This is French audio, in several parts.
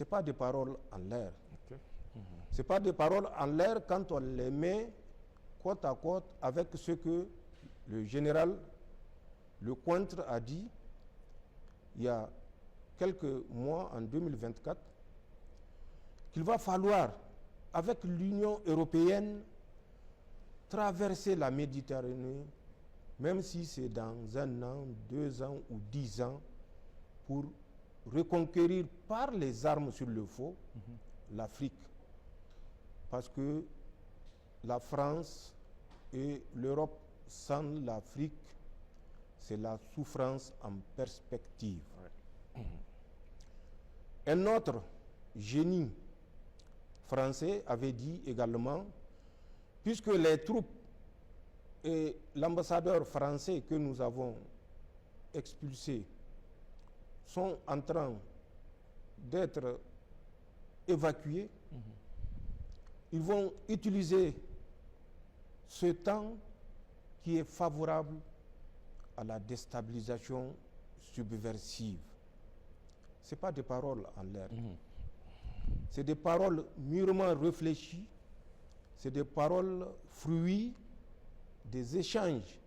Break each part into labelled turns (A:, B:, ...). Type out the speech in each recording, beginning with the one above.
A: ce n'est pas des paroles en l'air.
B: Okay.
A: Ce n'est pas des paroles en l'air quand on les met côte à côte avec ce que le général Lecointre a dit il y a quelques mois, en 2024, qu'il va falloir, avec l'Union européenne, traverser la Méditerranée, même si c'est dans 1 an, 2 ans ou 10 ans, pour reconquérir par les armes sur le feu l'Afrique. Parce que la France et l'Europe sans l'Afrique, c'est la souffrance en perspective.
B: Ouais.
A: Un autre génie français avait dit également, puisque les troupes et l'ambassadeur français que nous avons expulsés sont en train d'être évacués, ils vont utiliser ce temps qui est favorable à la déstabilisation subversive. Ce n'est pas des paroles en l'air. C'est des paroles mûrement réfléchies, c'est des paroles fruits des échanges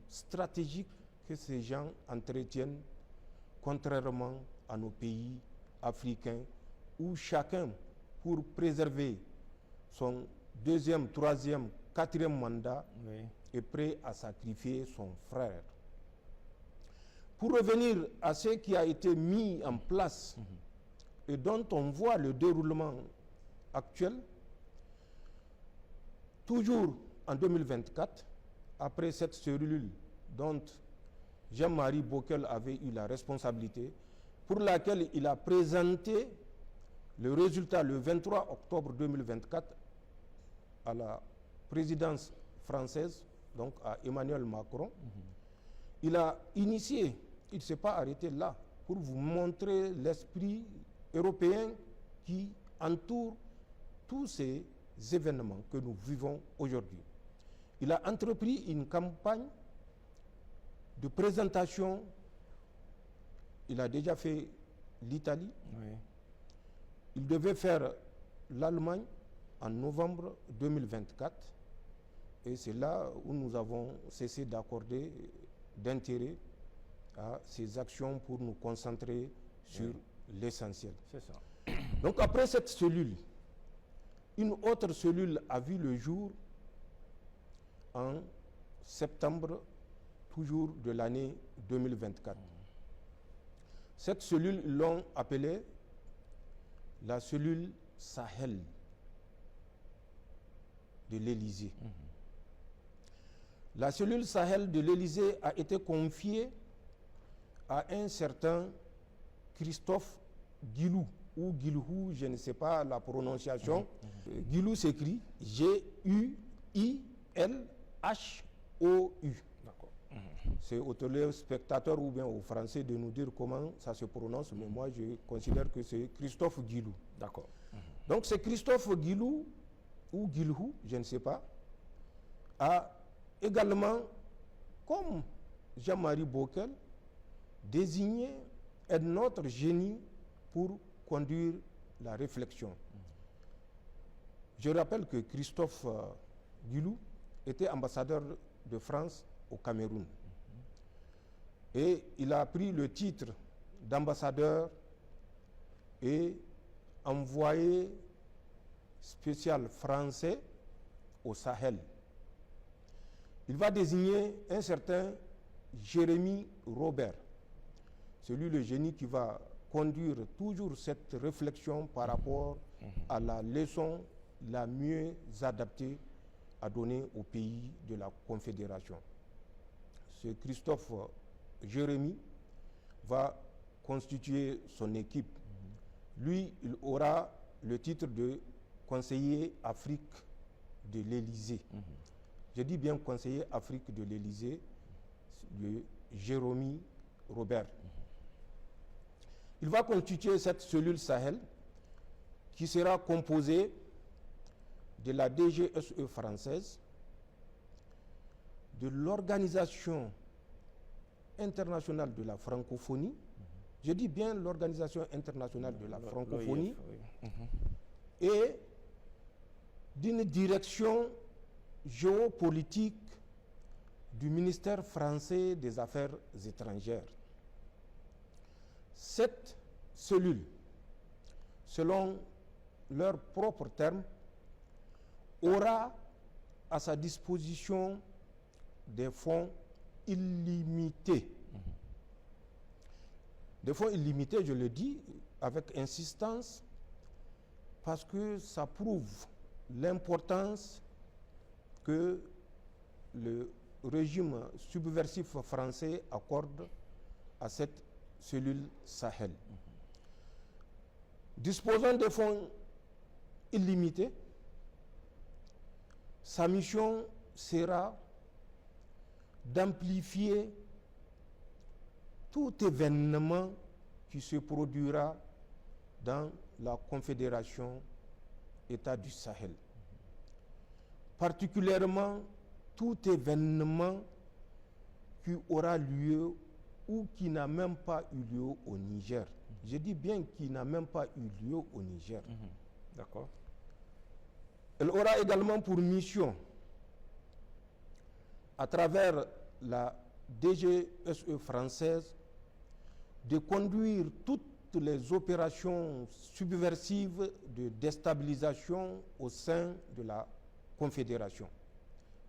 A: stratégiques que ces gens entretiennent, contrairement à nos pays africains, où chacun, pour préserver son 2e, 3e, 4e mandat,
B: Oui.
A: est prêt à sacrifier son frère. Pour revenir à ce qui a été mis en place et dont on voit le déroulement actuel, toujours en 2024, après cette cellule dont Jean-Marie Bockel avait eu la responsabilité, pour laquelle il a présenté le résultat le 23 octobre 2024 à la présidence française, donc à Emmanuel Macron. Il a initié, il ne s'est pas arrêté là, pour vous montrer l'esprit européen qui entoure tous ces événements que nous vivons aujourd'hui. Il a entrepris une campagne de présentation. Il a déjà fait l'Italie.
B: Oui.
A: Il devait faire l'Allemagne en novembre 2024. Et c'est là où nous avons cessé d'accorder d'intérêt à ces actions pour nous concentrer sur l'essentiel.
B: C'est ça.
A: Donc après cette cellule, une autre cellule a vu le jour en septembre, toujours de l'année 2024. Cette cellule, ils l'ont appelée la cellule Sahel de l'Élysée. La cellule Sahel de l'Élysée a été confiée à un certain Christophe Guilou, ou Guilhou, je ne sais pas la prononciation. Guilou s'écrit G-U-I-L-H-O-U.
B: D'accord.
A: C'est aux téléspectateurs ou bien aux Français de nous dire comment ça se prononce, mais moi je considère que c'est Christophe Guilou.
B: D'accord.
A: Donc c'est Christophe Guilou, ou Guilhou, je ne sais pas, a également, comme Jean-Marie Bockel, désigné un autre génie pour conduire la réflexion. Je rappelle que Christophe Guilou était ambassadeur de France au Cameroun. Et il a pris le titre d'ambassadeur et envoyé spécial français au Sahel. Il va désigner un certain Jérémy Robert, celui le génie qui va conduire toujours cette réflexion par rapport à la leçon la mieux adaptée à donner au pays de la Confédération. Ce Christophe Jérémy va constituer son équipe. Lui, il aura le titre de conseiller Afrique de l'Élysée. Je dis bien conseiller Afrique de l'Élysée, de Jérémy Robert. Il va constituer cette cellule Sahel qui sera composée de la DGSE française, de l'Organisation internationale de la francophonie, Je dis bien l'Organisation internationale de la francophonie,
B: oui.
A: et d'une direction géopolitique du ministère français des Affaires étrangères. Cette cellule, selon leurs propres termes, aura à sa disposition des fonds illimités. Des fonds illimités, je le dis avec insistance, parce que ça prouve l'importance que le régime subversif français accorde à cette cellule Sahel. Disposant de fonds illimités, sa mission sera d'amplifier tout événement qui se produira dans la Confédération États du Sahel. Particulièrement tout événement qui aura lieu ou qui n'a même pas eu lieu au Niger. Je dis bien qui n'a même pas eu lieu au Niger.
B: D'accord.
A: Elle aura également pour mission, à travers la DGSE française, de conduire toutes les opérations subversives de déstabilisation au sein de la Confédération,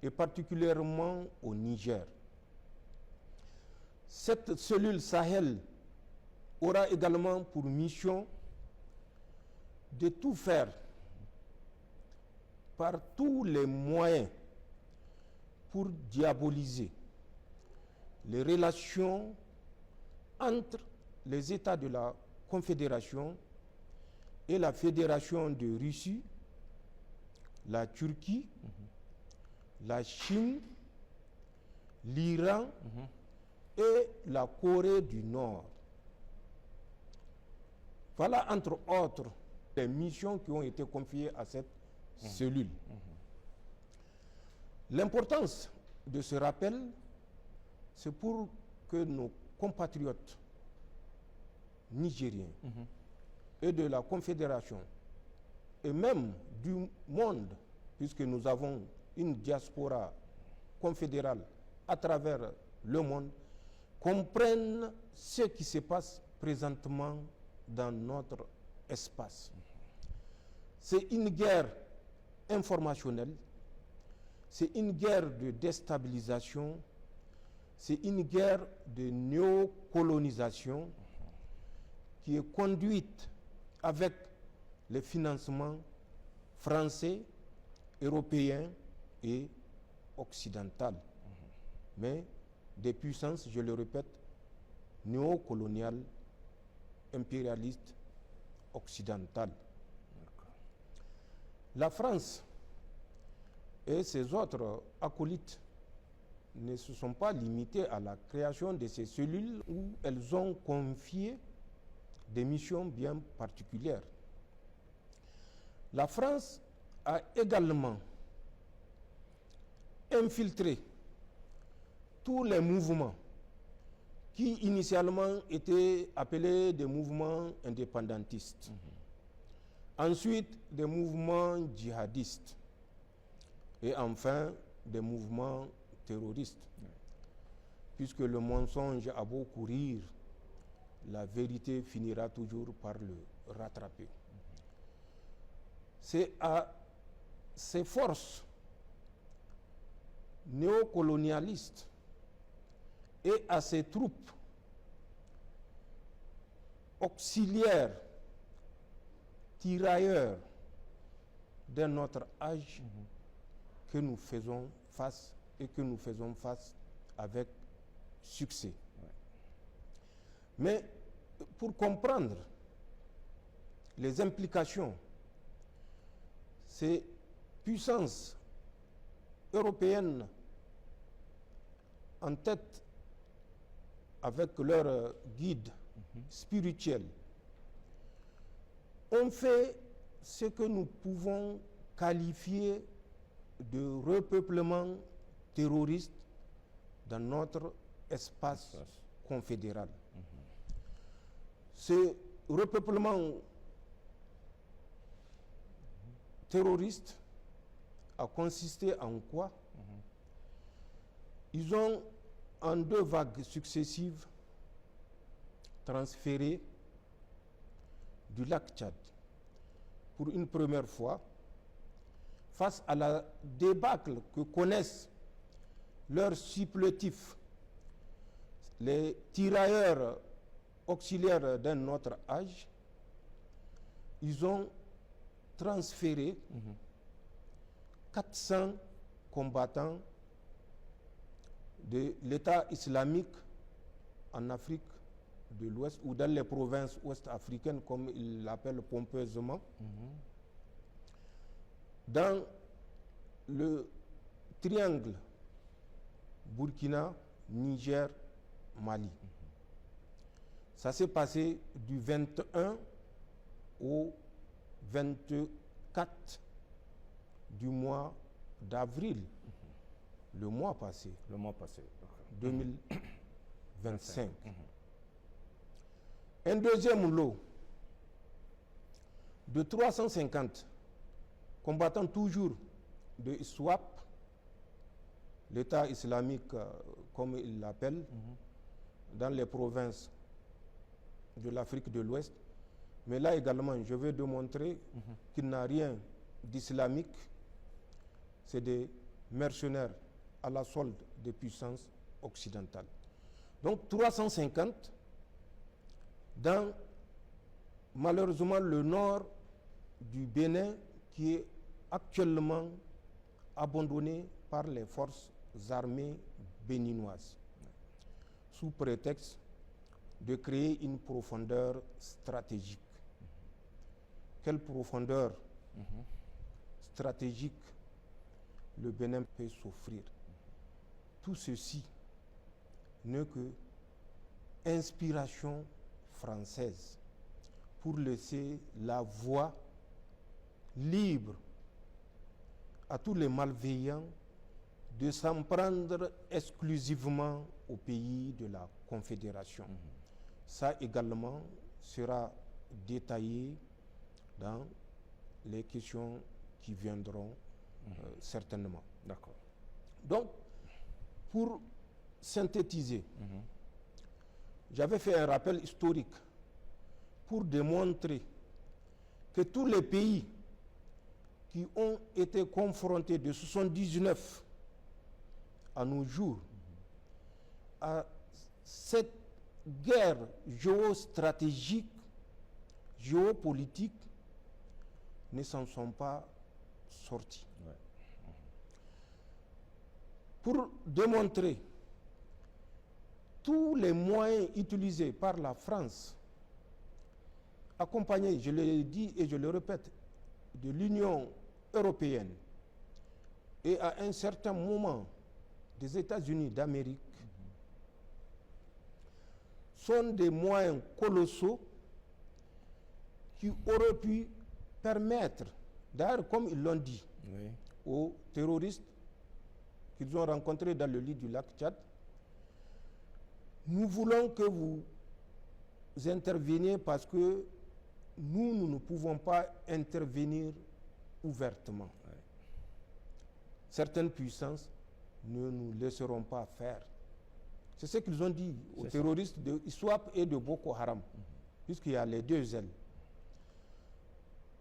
A: et particulièrement au Niger. Cette cellule Sahel aura également pour mission de tout faire par tous les moyens pour diaboliser les relations entre les États de la Confédération et la Fédération de Russie, la Turquie, la Chine, l'Iran et la Corée du Nord. Voilà, entre autres, les missions qui ont été confiées à cette cellule. L'importance de ce rappel, c'est pour que nos compatriotes nigériens et de la Confédération, et même du monde, puisque nous avons une diaspora confédérale à travers le monde, comprennent ce qui se passe présentement dans notre espace. C'est une guerre informationnelle, c'est une guerre de déstabilisation, c'est une guerre de néocolonisation qui est conduite avec les financements français, européens et occidentaux. Mais des puissances, je le répète, néocoloniales, impérialistes, occidentales. La France et ses autres acolytes ne se sont pas limités à la création de ces cellules où elles ont confié des missions bien particulières. La France a également infiltré tous les mouvements qui initialement étaient appelés des mouvements indépendantistes. Ensuite, des mouvements djihadistes. Et enfin, des mouvements terroristes. Puisque le mensonge a beau courir, la vérité finira toujours par le rattraper. C'est à ces forces néocolonialistes et à ces troupes auxiliaires, tirailleurs d'un autre âge que nous faisons face et que nous faisons face avec succès. Mais pour comprendre les implications, ces puissances européennes en tête avec leur guide spirituel ont fait ce que nous pouvons qualifier de repeuplement terroriste dans notre espace confédéral. Ce repeuplement terroriste a consisté en quoi? Ils ont, en 2 vagues successives, transféré du lac Tchad, pour une première fois, face à la débâcle que connaissent leurs supplétifs, les tirailleurs auxiliaires d'un autre âge. Ils ont transféré 400 combattants de l'État islamique en Afrique de l'Ouest ou dans les provinces ouest-africaines, comme ils l'appellent pompeusement, dans le triangle Burkina, Niger, Mali. Ça s'est passé du 21 au 24 du mois d'avril, le mois passé.
B: Le mois passé.
A: 2025. Un deuxième lot de 350 combattants toujours de ISWAP, l'État islamique comme il l'appelle, dans les provinces de l'Afrique de l'Ouest. Mais là également, je veux démontrer qu'il n'a rien d'islamique. C'est des mercenaires à la solde des puissances occidentales. Donc 350 dans malheureusement le nord du Bénin, qui est actuellement abandonné par les forces armées béninoises, sous prétexte de créer une profondeur stratégique. Quelle profondeur stratégique le Bénin peut s'offrir? Tout ceci n'est que inspiration française pour laisser la voie libre à tous les malveillants de s'en prendre exclusivement au pays de la Confédération. Ça également sera détaillé dans les questions qui viendront certainement.
B: D'accord.
A: Donc, pour synthétiser, j'avais fait un rappel historique pour démontrer que tous les pays qui ont été confrontés de 1979 à nos jours à cette guerre géostratégique, géopolitique, ne s'en sont pas sortis.
B: Ouais.
A: Pour démontrer tous les moyens utilisés par la France, accompagnés, je le dis et je le répète, de l'Union européenne et à un certain moment des États-Unis d'Amérique, sont des moyens colossaux qui auraient pu permettre, d'ailleurs comme ils l'ont dit, aux terroristes qu'ils ont rencontrés dans le lit du lac Tchad, nous voulons que vous interveniez parce que nous ne pouvons pas intervenir ouvertement. Certaines puissances ne nous laisseront pas faire. C'est ce qu'ils ont dit aux terroristes de ISWAP et de Boko Haram, puisqu'il y a les deux ailes.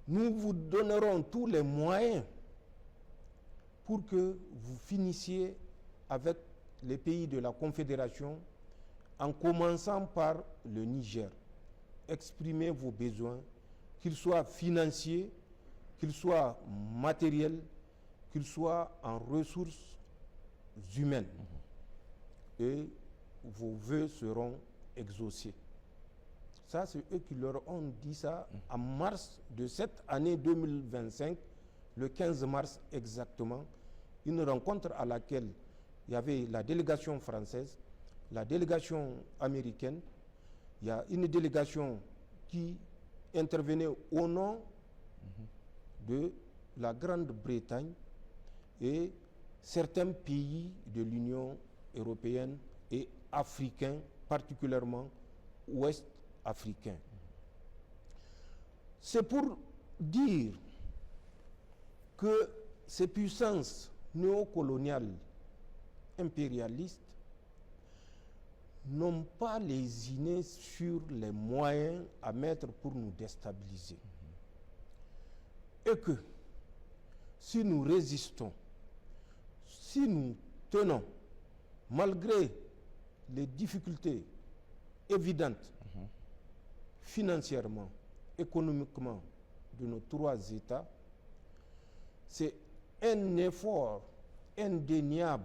A: Nous vous donnerons tous les moyens pour que vous finissiez avec les pays de la Confédération, en commençant par le Niger. Exprimez vos besoins, qu'ils soient financiers, qu'ils soient matériels, qu'ils soient en ressources humaines. Et vos vœux seront exaucés. Ça, c'est eux qui leur ont dit ça en mars de cette année 2025, le 15 mars exactement, une rencontre à laquelle il y avait la délégation française, la délégation américaine, il y a une délégation qui intervenait au nom de la Grande-Bretagne et certains pays de l'Union européenne et africains, particulièrement ouest-africains. C'est pour dire que ces puissances néocoloniales impérialistes n'ont pas lésiné sur les moyens à mettre pour nous déstabiliser. Et que si nous résistons, si nous tenons, malgré les difficultés évidentes, financièrement, économiquement, de nos trois États, c'est un effort indéniable,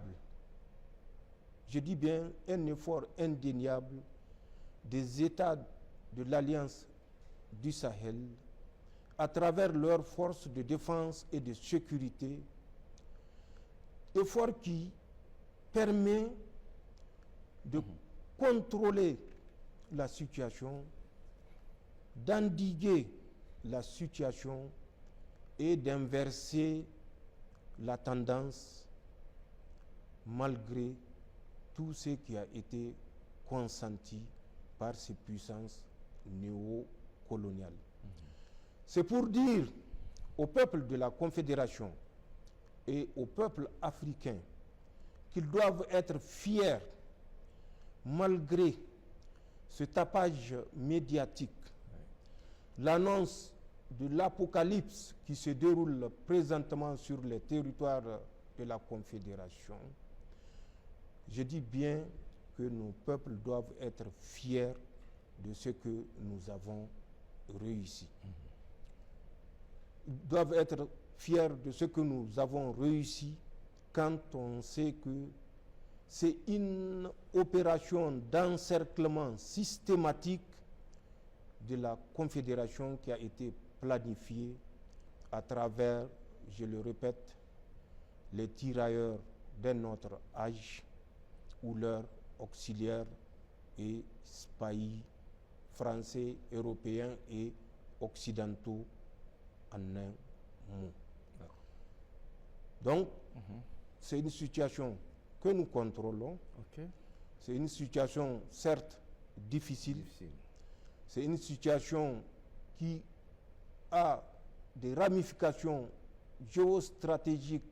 A: je dis bien un effort indéniable des États de l'Alliance du Sahel à travers leurs forces de défense et de sécurité, effort qui permet de contrôler la situation, d'endiguer la situation et d'inverser la tendance malgré tout ce qui a été consenti par ces puissances néocoloniales. C'est pour dire au peuple de la Confédération et au peuple africain qu'ils doivent être fiers malgré ce tapage médiatique, l'annonce de l'apocalypse qui se déroule présentement sur les territoires de la Confédération. Je dis bien que nos peuples doivent être fiers de ce que nous avons réussi. Ils doivent être fiers de ce que nous avons réussi quand on sait que c'est une opération d'encerclement systématique de la Confédération qui a été planifiée à travers, je le répète, les tirailleurs d'un autre âge ou leurs auxiliaires et spahis français, européens et occidentaux en un mot. Donc, c'est une situation que nous contrôlons. C'est une situation certes difficile. C'est une situation qui a des ramifications géostratégiques,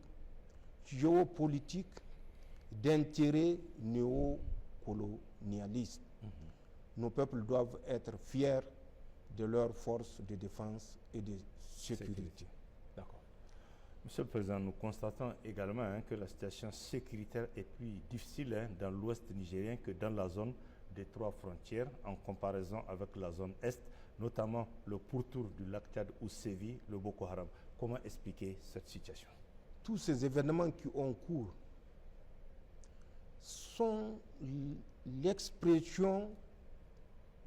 A: géopolitiques, d'intérêts néocolonialistes. Nos peuples doivent être fiers de leurs forces de défense et de sécurité.
B: D'accord. Monsieur le Président, nous constatons également que la situation sécuritaire est plus difficile dans l'ouest nigérien que dans la zone des trois frontières en comparaison avec la zone est, notamment le pourtour du lac Tchad où sévit le Boko Haram. Comment expliquer cette situation?
A: Tous ces événements qui ont cours sont l'expression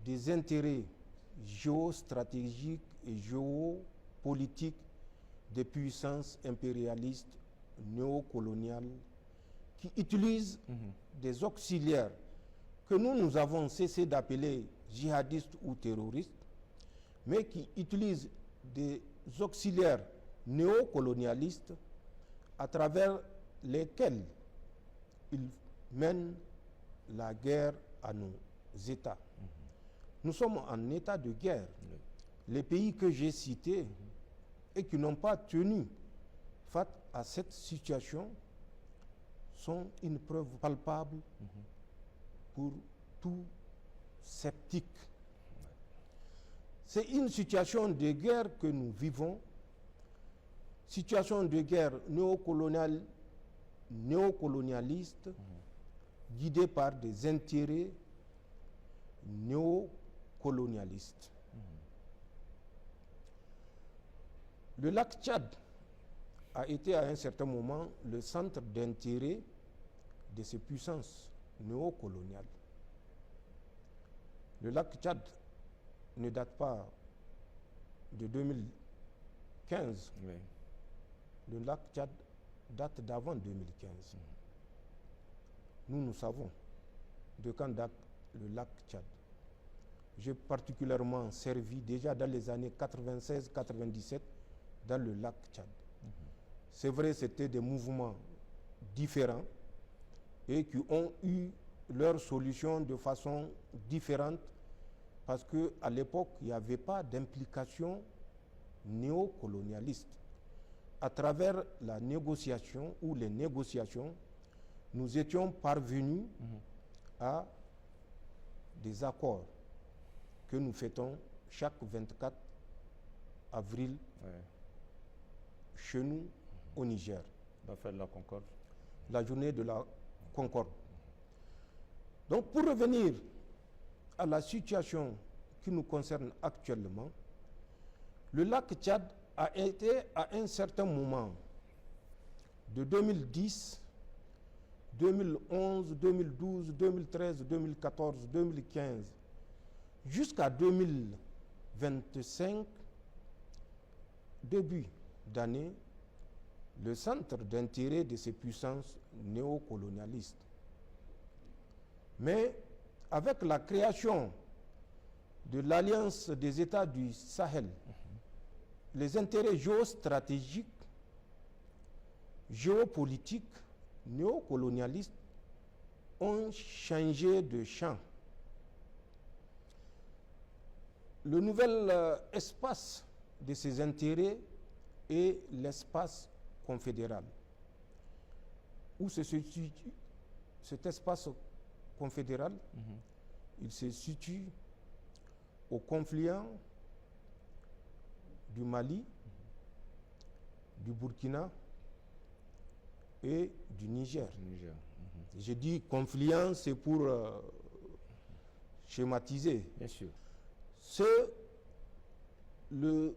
A: des intérêts géostratégiques et géopolitiques des puissances impérialistes néocoloniales qui utilisent des auxiliaires que nous avons cessé d'appeler djihadistes ou terroristes, mais qui utilisent des auxiliaires néocolonialistes à travers lesquels ils mènent la guerre à nos États. Nous sommes en état de guerre. Les pays que j'ai cités et qui n'ont pas tenu face à cette situation sont une preuve palpable pour tout sceptique. C'est une situation de guerre que nous vivons, situation de guerre néocolonialiste, guidée par des intérêts néocolonialistes. Le lac Tchad a été à un certain moment le centre d'intérêt de ces puissances néocoloniales. Le lac Tchad ne date pas de 2015.
B: Oui.
A: Le lac Tchad date d'avant 2015. Nous savons de quand date le lac Tchad. J'ai particulièrement servi déjà dans les années 96-97 dans le lac Tchad. C'est vrai, c'était des mouvements différents et qui ont eu leur solution de façon différente parce qu'à l'époque, il n'y avait pas d'implication néocolonialistes. À travers la négociation ou les négociations, nous étions parvenus à des accords que nous fêtons chaque 24 avril chez nous au Niger.
B: La fête de la Concorde.
A: La journée de la Concorde. Donc pour revenir à la situation qui nous concerne actuellement, le lac Tchad a été à un certain moment, de 2010, 2011, 2012, 2013, 2014, 2015, jusqu'à 2025, début d'année, le centre d'intérêt de ces puissances néocolonialistes. Mais avec la création de l'Alliance des États du Sahel, les intérêts géostratégiques, géopolitiques, néocolonialistes ont changé de champ. Le nouvel espace de ces intérêts est l'espace confédéral. Où se situe cet espace confédéral? Il se situe au confluent du Mali, du Burkina et du Niger. Je dis confluent, c'est pour schématiser.
B: Bien sûr.
A: C'est le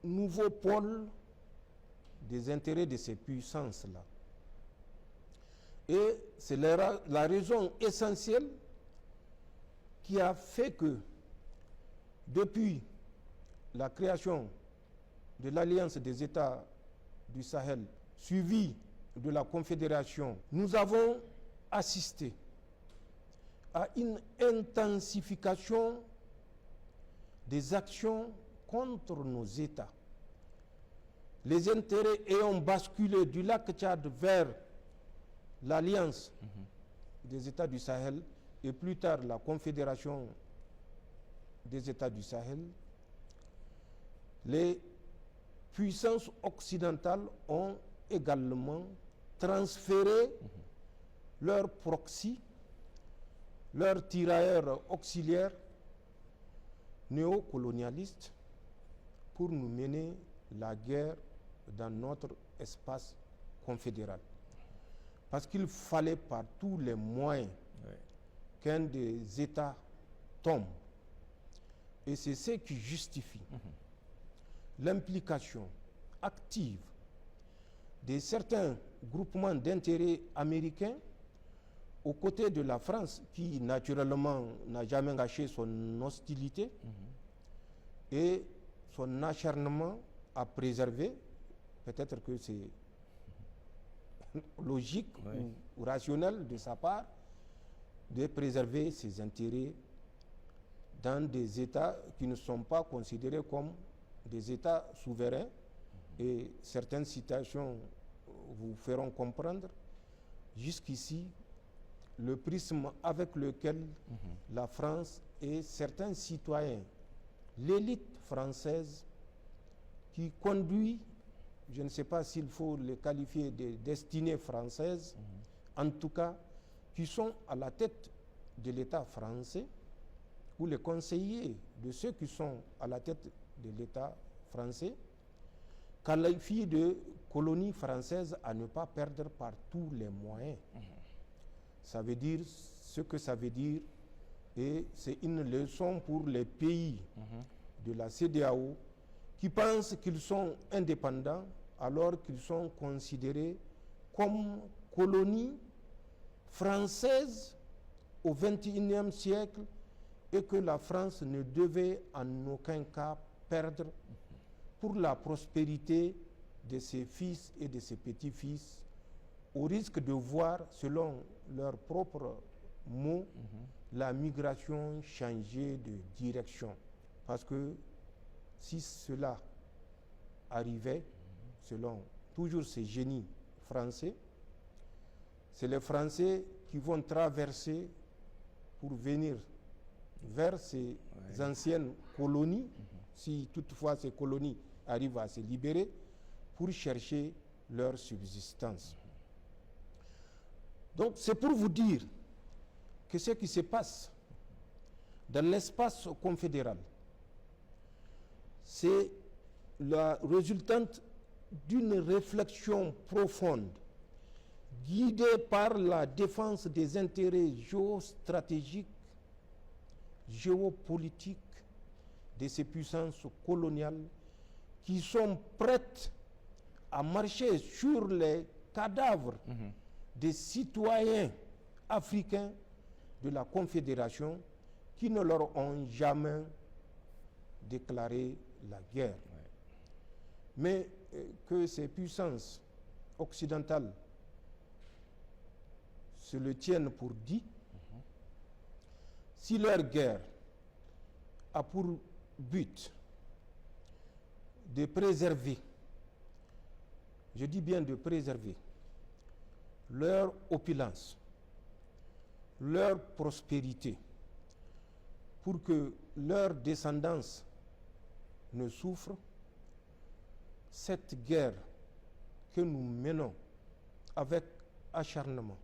A: nouveau pôle des intérêts de ces puissances-là. Et c'est la raison essentielle qui a fait que, depuis la création de l'Alliance des États du Sahel, suivie de la Confédération, nous avons assisté à une intensification des actions contre nos États. Les intérêts ayant basculé du lac Tchad vers l'Alliance des États du Sahel et plus tard la Confédération des États du Sahel, les puissances occidentales ont également transféré leurs proxys, leurs tirailleurs auxiliaires néocolonialistes pour nous mener la guerre dans notre espace confédéral. Parce qu'il fallait par tous les moyens qu'un des États tombe. Et c'est ce qui justifie l'implication active de certains groupements d'intérêts américains aux côtés de la France, qui naturellement n'a jamais gâché son hostilité et son acharnement à préserver, peut-être que c'est logique ou rationnel de sa part, de préserver ses intérêts dans des États qui ne sont pas considérés comme des États souverains. Et certaines citations vous feront comprendre jusqu'ici le prisme avec lequel la France et certains citoyens, l'élite française qui conduit, je ne sais pas s'il faut les qualifier de destinées françaises, en tout cas, qui sont à la tête de l'État français, ou les conseillers de ceux qui sont à la tête de l'État français, qualifient de colonie française à ne pas perdre par tous les moyens. Ça veut dire ce que ça veut dire, et c'est une leçon pour les pays de la CEDEAO qui pensent qu'ils sont indépendants alors qu'ils sont considérés comme colonies françaises au XXIe siècle et que la France ne devait en aucun cas perdre pour la prospérité de ses fils et de ses petits-fils, au risque de voir, selon leurs propres mots, la migration changer de direction. Parce que si cela arrivait, selon toujours ces génies français, c'est les Français qui vont traverser pour venir vers ces anciennes colonies si toutefois ces colonies arrivent à se libérer, pour chercher leur subsistance. Donc c'est pour vous dire que ce qui se passe dans l'espace confédéral, c'est la résultante d'une réflexion profonde guidée par la défense des intérêts géostratégiques, géopolitiques de ces puissances coloniales qui sont prêtes à marcher sur les cadavres des citoyens africains de la Confédération qui ne leur ont jamais déclaré la guerre. Mais que ces puissances occidentales se le tiennent pour dit, si leur guerre a pour but de préserver, je dis bien de préserver, leur opulence, leur prospérité, pour que leur descendance ne souffre, cette guerre que nous menons avec acharnement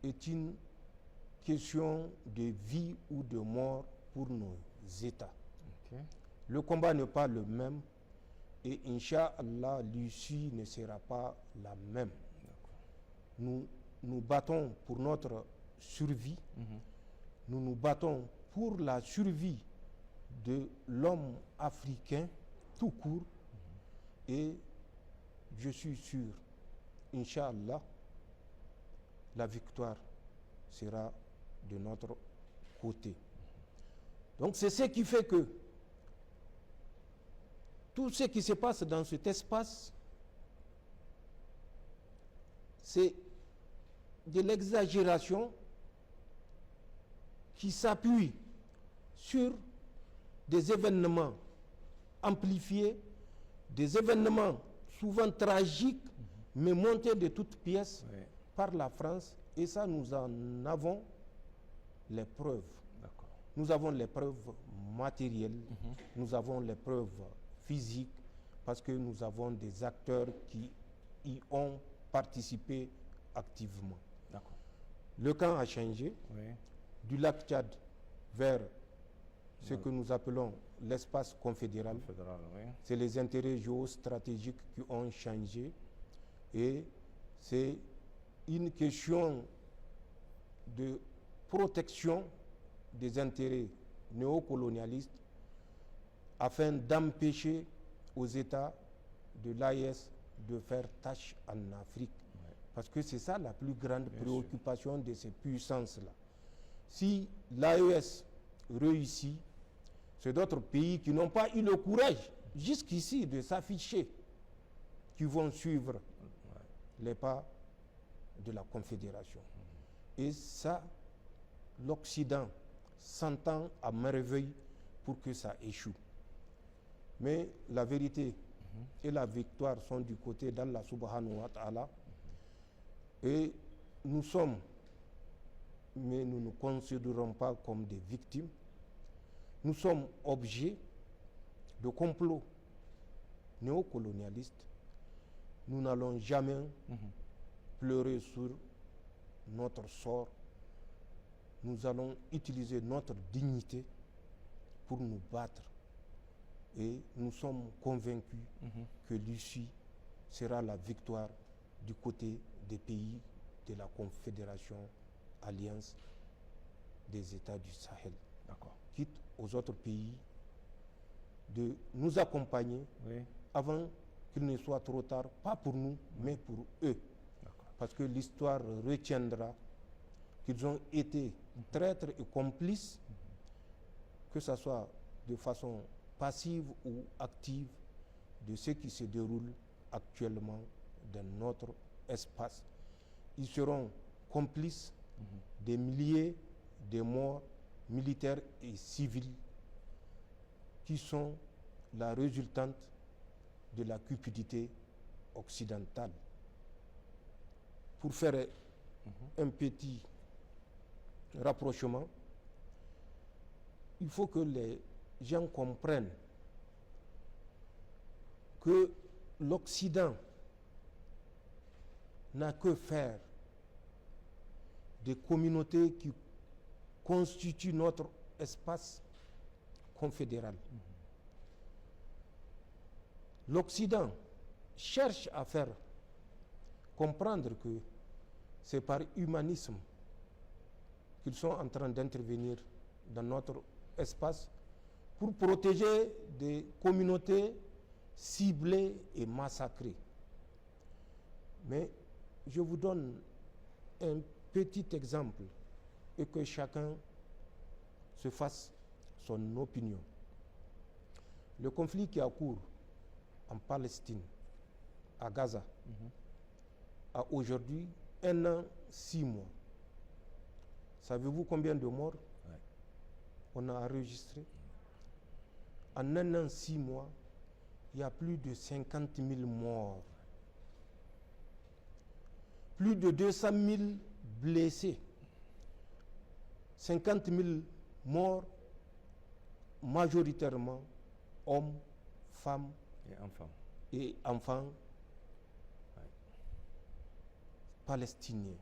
A: est une question de vie ou de mort pour nos États. Okay. Le combat n'est pas le même et Inch'Allah, l'issue ne sera pas la même. Nous nous battons pour notre survie, nous nous battons pour la survie de l'homme africain tout court et je suis sûr, Inch'Allah, la victoire sera de notre côté. Donc c'est ce qui fait que tout ce qui se passe dans cet espace, c'est de l'exagération qui s'appuie sur des événements amplifiés, des événements souvent tragiques, mais montés de toutes pièces par la France. Et ça, nous en avons les preuves. Nous avons les preuves matérielles, nous avons les preuves physiques, parce que nous avons des acteurs qui y ont participé activement. Le camp a changé du lac Tchad vers ce que nous appelons l'espace confédéral. C'est les intérêts géostratégiques qui ont changé et c'est une question de protection des intérêts néocolonialistes afin d'empêcher aux États de l'AES de faire tâche en Afrique. Parce que c'est ça la plus grande préoccupation de ces puissances-là. Si l'AES réussit, c'est d'autres pays qui n'ont pas eu le courage jusqu'ici de s'afficher qui vont suivre les pas de la Confédération. Et ça, l'Occident s'entend à merveille pour que ça échoue. Mais la vérité et la victoire sont du côté d'Allah subhanahu wa ta'ala. Et nous sommes, mais nous ne nous considérons pas comme des victimes. Nous sommes objets de complots néocolonialistes. Nous n'allons jamais pleurer sur notre sort. Nous allons utiliser notre dignité pour nous battre. Et nous sommes convaincus que l'issue sera la victoire du côté des pays de la Confédération Alliance des États du Sahel. Quitte aux autres pays de nous accompagner avant qu'il ne soit trop tard, pas pour nous, mais pour eux. Parce que l'histoire retiendra qu'ils ont été traîtres et complices, que ce soit de façon passive ou active, de ce qui se déroule actuellement dans notre espace. Ils seront complices des milliers de morts militaires et civils qui sont la résultante de la cupidité occidentale. Pour faire un petit rapprochement, il faut que les gens comprennent que l'Occident n'a que faire des communautés qui constituent notre espace confédéral. L'Occident cherche à faire comprendre que c'est par humanisme qu'ils sont en train d'intervenir dans notre espace pour protéger des communautés ciblées et massacrées. Mais je vous donne un petit exemple et que chacun se fasse son opinion. Le conflit qui a cours en Palestine, à Gaza, a aujourd'hui 1 an, 6 mois. Savez-vous combien de morts on a enregistré? En 1 an, 6 mois, il y a plus de 50 000 morts. Plus de 200 000 blessés. 50 000 morts, majoritairement hommes, femmes et enfants palestiniens.